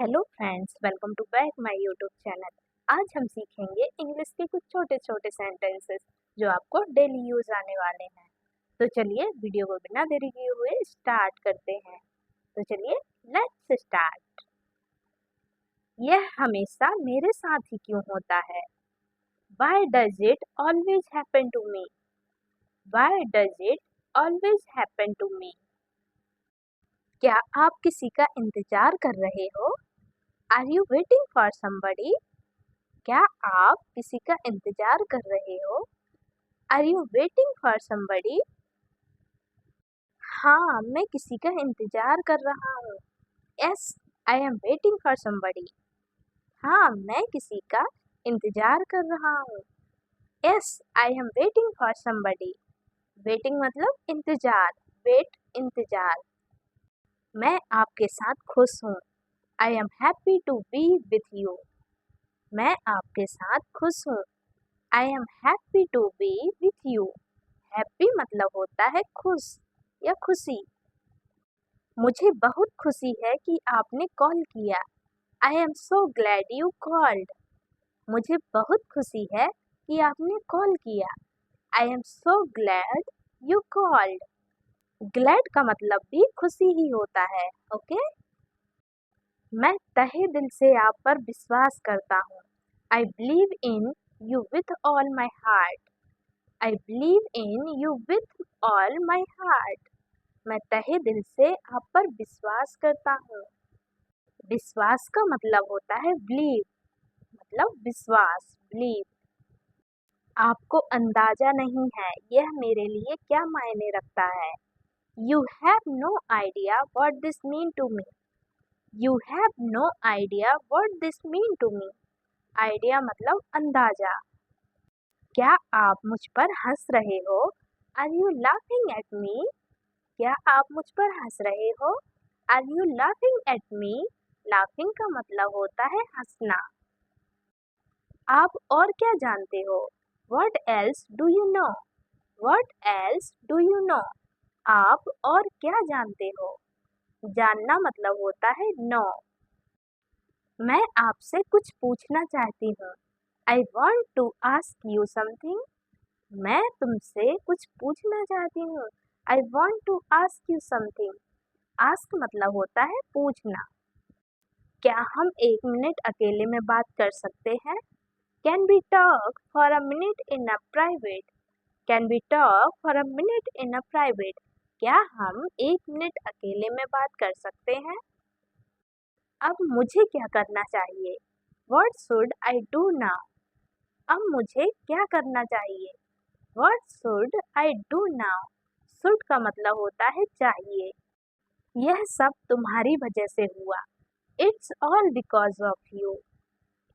Hello friends, welcome to back my YouTube channel. आज हम सीखेंगे इंग्लिश के कुछ छोटे छोटे सेंटेंसेस जो आपको डेली यूज आने वाले हैं। तो चलिए वीडियो को बिना देरी किए हुए स्टार्ट करते हैं। तो चलिए लेट्स स्टार्ट। यह हमेशा मेरे साथ ही क्यों होता है? Why does it always happen to me? Why does it always happen to me? क्या आप किसी का इंतजार कर रहे हो? Are you waiting for somebody? क्या आप किसी का इंतजार कर रहे हो? Are you waiting for somebody? हाँ, मैं किसी का इंतजार कर रहा हूँ। Yes, I am waiting for somebody. हाँ, मैं किसी का इंतजार कर रहा हूँ। Yes, I am waiting for somebody. Waiting मतलब इंतजार, wait इंतजार। मैं आपके साथ खुश हूँ। I am happy to be with you. मैं आपके साथ खुश हूँ। I am happy to be with you. Happy मतलब होता है खुश या खुशी। मुझे बहुत खुशी है कि आपने कॉल किया। I am so glad you called. मुझे बहुत खुशी है कि आपने कॉल किया। I am so glad you called. Glad का मतलब भी खुशी ही होता है, ओके? मैं तहे दिल से आप पर विश्वास करता हूँ। I believe in you with all my heart. I believe in you with all my heart. मैं तहे दिल से आप पर विश्वास करता हूँ। विश्वास का मतलब होता है believe, मतलब विश्वास, believe. आपको अंदाजा नहीं है यह मेरे लिए क्या मायने रखता है। You have no idea what this mean to me. You have no idea what this mean to me. Idea मतलब अंदाजा। क्या आप मुझ पर हंस रहे हो? Are you laughing at me? क्या आप मुझ पर हंस रहे हो? Are you laughing at me? Laughing का मतलब होता है हंसना। आप और क्या जानते हो? What else do you know? What else do you know? आप और क्या जानते हो? जानना मतलब होता है know. मैं आपसे कुछ पूछना चाहती हूँ। I want to ask you something. मैं तुमसे कुछ पूछना चाहती हूँ। I want to ask you something. Ask मतलब होता है पूछना। क्या हम 1 मिनट अकेले में बात कर सकते हैं? Can we talk for a minute in a private? Can we talk for a minute in a private? क्या हम 1 मिनट अकेले में बात कर सकते हैं? अब मुझे क्या करना चाहिए? What should I do now? अब मुझे क्या करना चाहिए? What should I do now? Should का मतलब होता है चाहिए। यह सब तुम्हारी वजह से हुआ। It's all because of you.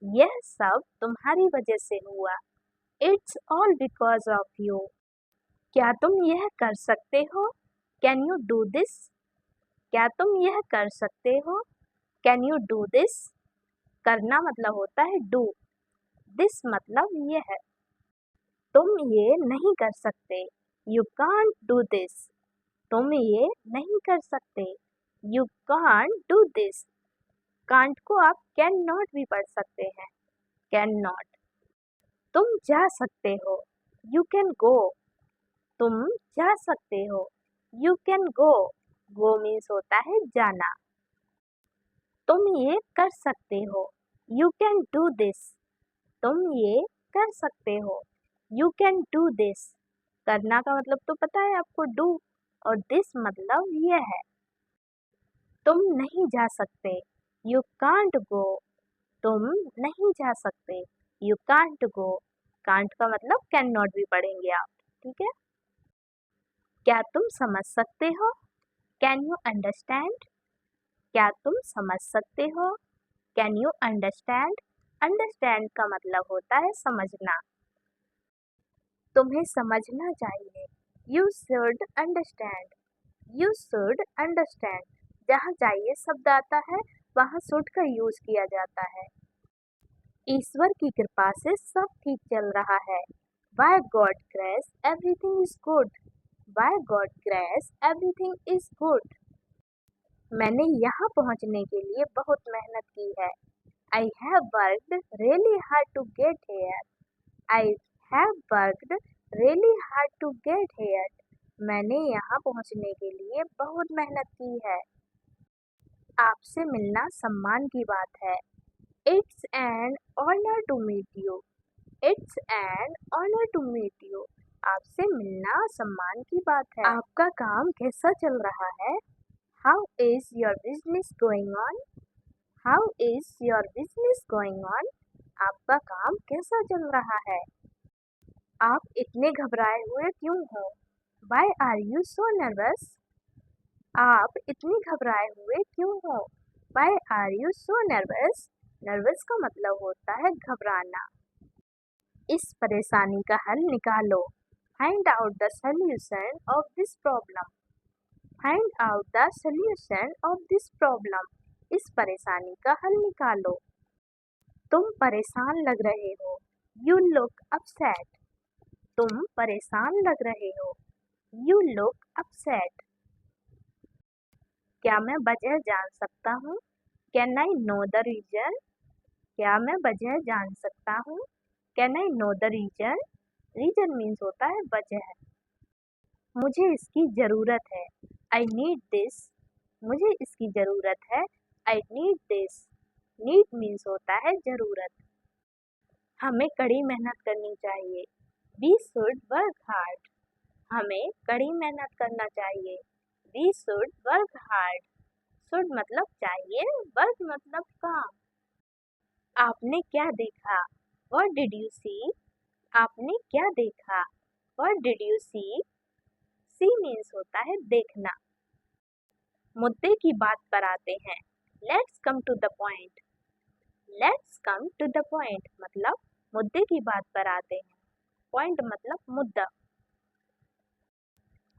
यह सब तुम्हारी वजह से हुआ। It's all because of you. क्या तुम यह कर सकते हो? Can you do this? क्या तुम यह कर सकते हो? Can you do this? करना मतलब होता है do. This मतलब यह। तुम ये नहीं कर सकते। You can't do this. तुम ये नहीं कर सकते। You can't do this. Can't को आप can not भी पढ़ सकते हैं। Can not. तुम जा सकते हो। You can go. तुम जा सकते हो। You can go. Go means होता है जाना। तुम ये कर सकते हो। You can do this. तुम ये कर सकते हो। You can do this. करना का मतलब तो पता है आपको do, और this मतलब यह है। तुम नहीं जा सकते। You can't go. तुम नहीं जा सकते। You can't go. Can't का मतलब cannot भी पढ़ेंगे आप, ठीक है? क्या तुम समझ सकते हो? Can you understand? क्या तुम समझ सकते हो? Can you understand? Understand का मतलब होता है समझना। तुम्हें समझना चाहिए। You should understand. You should understand. जहाँ चाहिए शब्द आता है वहाँ should का यूज किया जाता है। ईश्वर की कृपा से सब ठीक चल रहा है। By God's grace everything is good. By God's grace everything is good. मैंने यहाँ पहुँचने के लिए बहुत मेहनत की है। I have worked really hard to get here. I have worked really hard to get here. मैंने यहाँ पहुँचने के लिए बहुत मेहनत की है। आपसे मिलना सम्मान की बात है। It's an honor to meet you. It's an honor to meet you. आपसे मिलना सम्मान की बात है। आपका काम कैसा चल रहा है? How is your business going on? How is your business going on? आपका काम कैसा चल रहा है? आप इतने घबराए हुए क्यों हो? Why are you so nervous? आप इतने घबराए हुए क्यों हो? Why are you so nervous? Nervous का मतलब होता है घबराना। इस परेशानी का हल निकालो। Find out the solution of this problem. Find out the solution of this problem. इस परेशानी का हल निकालो। तुम परेशान लग रहे हो। You look upset. तुम परेशान लग रहे हो। You look upset. क्या मैं वजह जान सकता हूँ? Can I know the reason? क्या मैं वजह जान सकता हूँ? Can I know the reason? Reason means होता है वजह। मुझे इसकी ज़रूरत है। I need this. मुझे इसकी ज़रूरत है। I need this. Need means होता है ज़रूरत। हमें कड़ी मेहनत करनी चाहिए। We should work hard. हमें कड़ी मेहनत करना चाहिए। We should work hard. Should मतलब चाहिए, work मतलब काम। आपने क्या देखा? What did you see? आपने क्या देखा? What did you see? See means होता है देखना। मुद्दे की बात पर आते हैं। Let's come to the point. Let's come to the point मतलब मुद्दे की बात पर आते हैं। Point मतलब मुद्दा।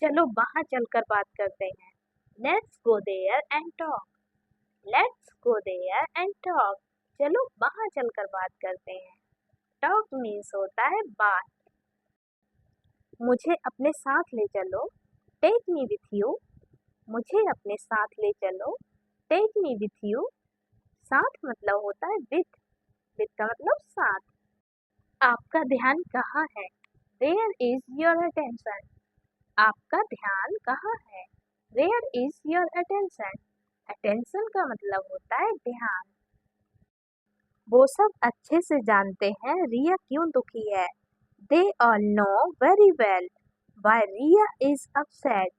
चलो वहाँ चलकर बात करते हैं। Let's go there and talk. Let's go there and talk. चलो वहाँ चलकर बात करते हैं। Talk means होता है बात। मुझे अपने साथ ले चलो। Take me with you. मुझे अपने साथ ले चलो। Take me with you. साथ मतलब होता है with. With का मतलब साथ। आपका ध्यान कहाँ है? Where is your attention? आपका ध्यान कहाँ है? Where is your attention? Attention का मतलब होता है ध्यान। वो सब अच्छे से जानते हैं रिया क्यों दुखी है। They all know very well why Riya is upset.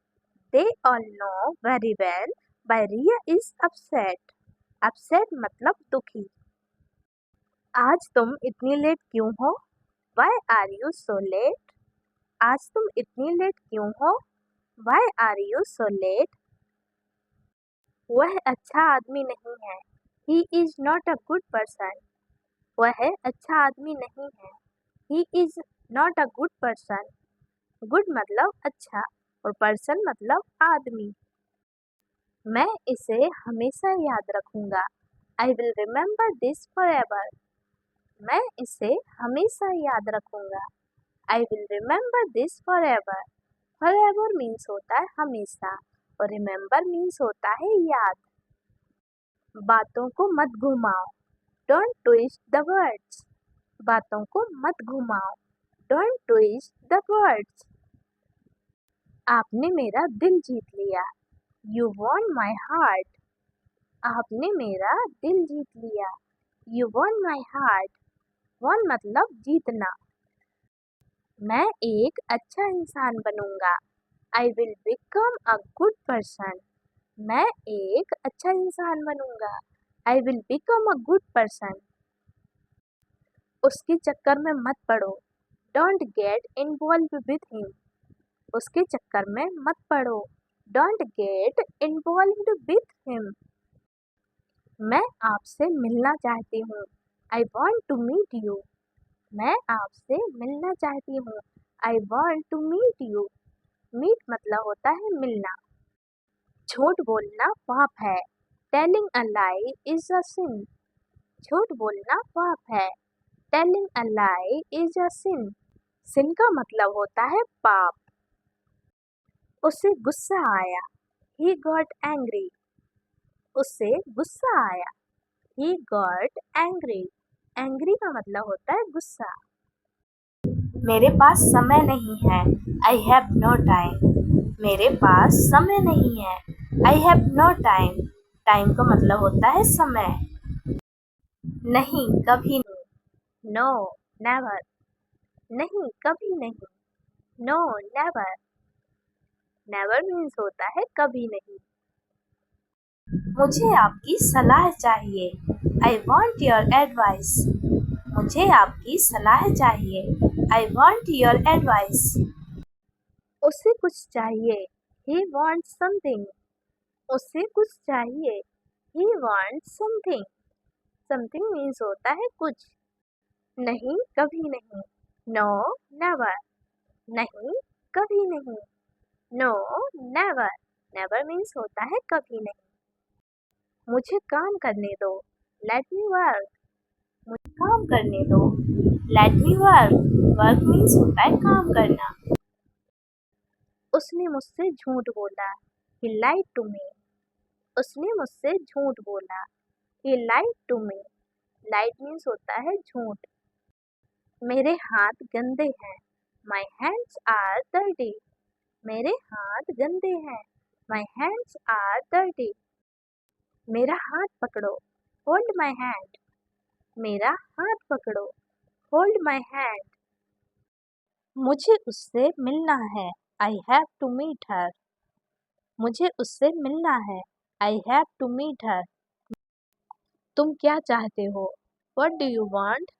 They all know very well why Riya is upset. Upset मतलब दुखी। आज तुम इतनी लेट क्यों हो? Why are you so late? आज तुम इतनी लेट क्यों हो? Why are you so late? वह अच्छा आदमी नहीं है। He is not a good person. वह अच्छा आदमी नहीं है। He is not a good person. Good मतलब अच्छा और person मतलब आदमी। मैं इसे हमेशा याद रखूंगा। I will remember this forever. मैं इसे हमेशा याद रखूंगा। I will remember this forever. Forever means होता है हमेशा और remember means होता है याद। बातों को मत घुमाओ। Don't twist the words. बातों को मत घुमाओ। Don't twist the words. आपने मेरा दिल जीत लिया। You won my heart. आपने मेरा दिल जीत लिया। You won my heart. Won मतलब जीतना। मैं एक अच्छा इंसान बनूंगा। I will become a good person. मैं एक अच्छा इंसान बनूंगा। I will become a good person. उसके चक्कर में मत पड़ो। Don't get involved with him. उसके चक्कर में मत पड़ो। Don't get involved with him. मैं आपसे मिलना चाहती हूँ। I want to meet you. मैं आपसे मिलना चाहती हूँ। I want to meet you. Meet मतलब होता है मिलना। झूठ बोलना पाप है। Telling a lie is a sin. झूठ बोलना पाप है। Telling a lie is a sin. Sin का मतलब होता है पाप। उसे गुस्सा आया। He got angry. उससे गुस्सा आया। He got angry. Angry का मतलब होता है गुस्सा। मेरे पास समय नहीं है। I have no time. मेरे पास समय नहीं है। I have no time. Time का मतलब होता है समय। नहीं, कभी नहीं। No, never. नहीं, कभी नहीं। No, never. Never means होता है कभी नहीं। मुझे आपकी सलाह चाहिए। I want your advice. मुझे आपकी सलाह चाहिए। I want your advice. उसे कुछ चाहिए। He wants something. उसे कुछ चाहिए। He wants something. Something means होता है कुछ। नहीं, कभी नहीं। No, never. नहीं, कभी नहीं। No, never. Never means होता है कभी नहीं। मुझे काम करने दो। Let me work. मुझे काम करने दो। Let me work. Work means होता है काम करना। उसने मुझसे झूठ बोला। He lied to me. उसने मुझसे झूठ बोला। He lied to me. Lied means होता है झूठ। मेरे हाथ गंदे हैं। My hands are dirty. मेरे हाथ गंदे हैं। My hands are dirty. मेरा हाथ पकड़ो। Hold my hand. मेरा हाथ पकड़ो। Hold my hand. मुझे उससे मिलना है। I have to meet her. मुझे उससे मिलना है। I have to meet her. तुम क्या चाहते हो? What do you want?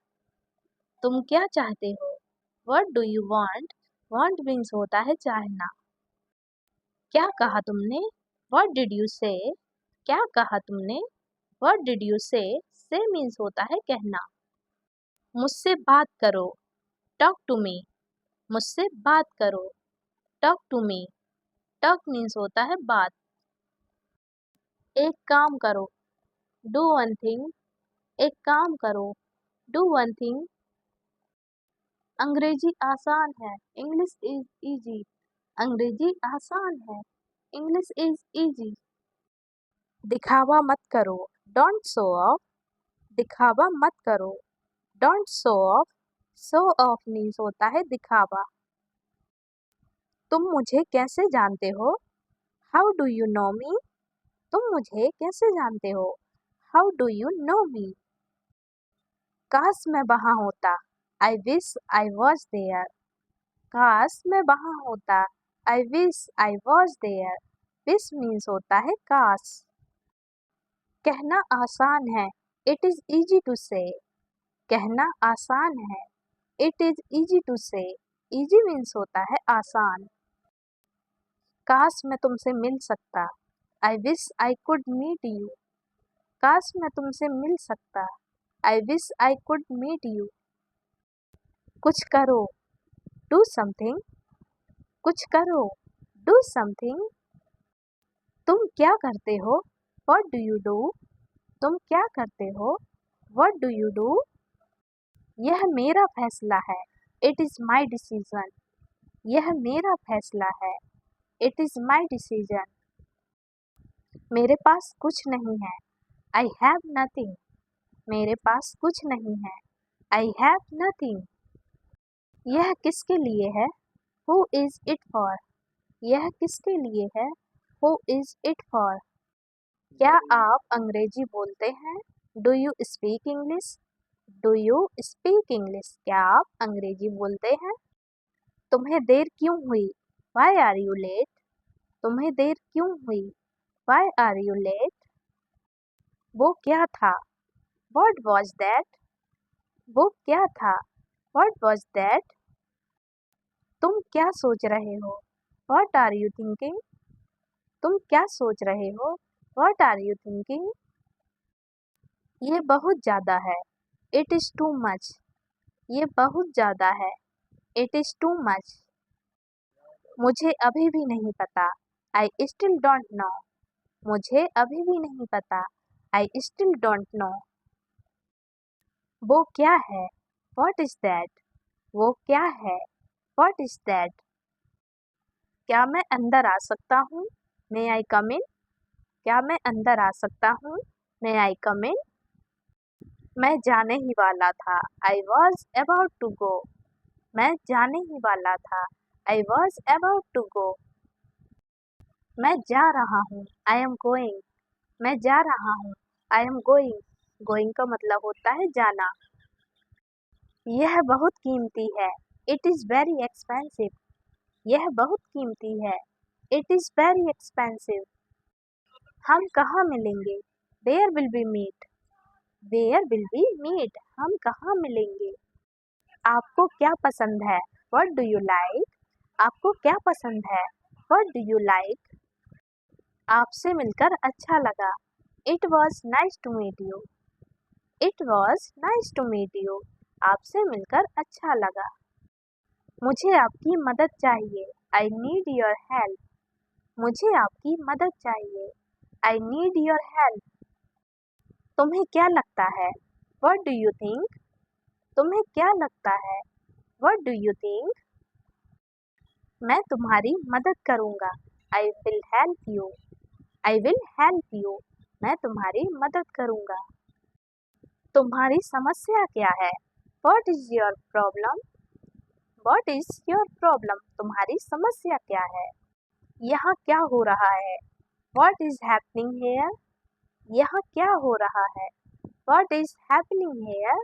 तुम क्या चाहते हो? What do you want? Want means होता है चाहना। क्या कहा तुमने? What did you say? क्या कहा तुमने? What did you say? Say means होता है कहना। मुझसे बात करो। Talk to me. मुझसे बात करो। Talk to me. Talk means होता है बात। एक काम करो। Do one thing. एक काम करो। Do one thing. अंग्रेजी आसान है। English is easy. अंग्रेजी आसान है। English is easy. दिखावा मत करो। Don't show off. दिखावा मत करो। Don't show off. Show off means होता है दिखावा। तुम मुझे कैसे जानते हो? How do you know me? तुम मुझे कैसे जानते हो? How do you know me? काश मैं वहाँ होता। I wish I was there. काश मैं वहाँ होता। I wish I was there. Wish means होता है काश। कहना आसान है। It is easy to say. कहना आसान है। It is easy to say. Easy means होता है आसान। काश मैं तुमसे मिल सकता। I wish I could meet you. काश मैं तुमसे मिल सकता। I wish I could meet you. कुछ करो। Do something. कुछ करो। Do something. तुम क्या करते हो? What do you do? तुम क्या करते हो? What do you do? यह मेरा फैसला है। It is my decision. यह मेरा फैसला है। It is my decision. मेरे पास कुछ नहीं है। I have nothing. मेरे पास कुछ नहीं है। I have nothing. यह किसके लिए है? Who is it for? यह किसके लिए है? Who is it for? क्या आप अंग्रेजी बोलते हैं? Do you speak English? Do you speak English? क्या आप अंग्रेजी बोलते हैं? तुम्हें देर क्यों हुई? Why are you late? तुम्हें देर क्यों हुई? Why are you late? वो क्या था? What was that? वो क्या था? What was that? तुम क्या सोच रहे हो? What are you thinking? तुम क्या सोच रहे हो? What are you thinking? ये बहुत ज़्यादा है। It is too much. ये बहुत ज़्यादा है। It is too much. मुझे अभी भी नहीं पता। I still don't know. मुझे अभी भी नहीं पता। I still don't know. वो क्या है? What is that? वो क्या है? What is that? क्या मैं अंदर आ सकता हूँ? May I come in? क्या मैं अंदर आ सकता हूँ? मे आई कम इन? मैं जाने ही वाला था। I was about to go. मैं जाने ही वाला था। I was about to go. मैं जा रहा हूँ। I am going. मैं जा रहा हूँ। I am going. गोइंग का मतलब होता है जाना। यह बहुत कीमती है। It is very expensive. यह बहुत कीमती है। It is very expensive. हम कहाँ मिलेंगे? Where will be meet? Where will be meet? हम कहाँ मिलेंगे? आपको क्या पसंद है? What do you like? आपको क्या पसंद है? What do you like? आपसे मिलकर अच्छा लगा। It was nice to meet you. It was nice to meet you. आपसे मिलकर अच्छा लगा। मुझे आपकी मदद चाहिए। I need your help. मुझे आपकी मदद चाहिए। I need your help. तुम्हें क्या लगता है? What do you think? तुम्हें क्या लगता है? What do you think? मैं तुम्हारी मदद करूँगा। I will help you. I will help you. मैं तुम्हारी मदद करूँगा। तुम्हारी समस्या क्या है? What is your problem? What is your problem? तुम्हारी समस्या क्या है? यहाँ क्या हो रहा है? What is happening here? यहाँ क्या हो रहा है? What is happening here?